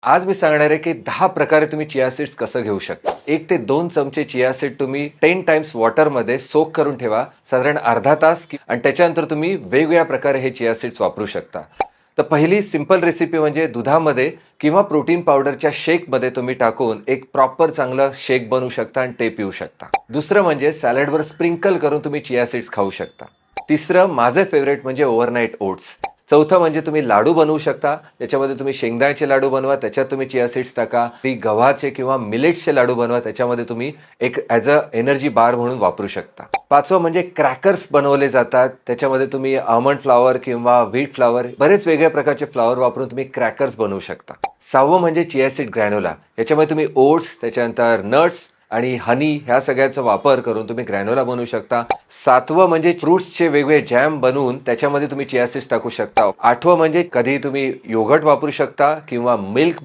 आज मी सांगणार आहे की 10 प्रकारे तुम्ही चिया सीड्स कसं घेऊ शकता. 1 ते 2 चमचे चिया सीड तुम्ही 10 टाइम्स वॉटरमध्ये सोक करून ठेवा साधारण अर्धा तास आणि त्याच्यानंतर तुम्ही वेगवेगळ्या प्रकारे हे चिया सीड्स वापरू शकता. तर पहिली सिंपल रेसिपी म्हणजे दुधामध्ये किंवा प्रोटीन पावडरच्या शेकमध्ये तुम्ही टाकून एक प्रॉपर चांगलं शेक बनवू शकता आणि ते पिऊ शकता. दुसरं म्हणजे सॅलडवर स्प्रिंकल करून तुम्ही चिया सीड्स खाऊ शकता. तिसरं माझं फेवरेट म्हणजे ओव्हरनाईट ओट्स. चौथं म्हणजे तुम्ही लाडू बनवू शकता. त्याच्यामध्ये तुम्ही शेंगदाण्याचे लाडू बनवा, त्याच्यात तुम्ही चिया सीड्स टाका. ती गव्हाचे किंवा मिलेट्सचे लाडू बनवा, त्याच्यामध्ये तुम्ही एक ॲज अ एनर्जी बार म्हणून वापरू शकता. पाचवं म्हणजे क्रॅकर्स बनवले जातात. त्याच्यामध्ये तुम्ही आल्मंड फ्लावर किंवा व्हीट फ्लावर बरेच वेगळ्या प्रकारचे फ्लावर वापरून तुम्ही क्रॅकर्स बनवू शकता. सहावं म्हणजे चिया सीड ग्रॅन्युला. याच्यामध्ये तुम्ही ओट्स, त्याच्यानंतर नट्स आणि हनी ह्या सगळ्याचा वापर करून तुम्ही ग्रॅन्युला बनवू शकता. सातवं म्हणजे फ्रुट्सचे वेगवेगळे जॅम बनवून त्याच्यामध्ये तुम्ही चिया सीड्स टाकू शकता. आठवं म्हणजे कधी तुम्ही योगर्ट वापरू शकता किंवा मिल्क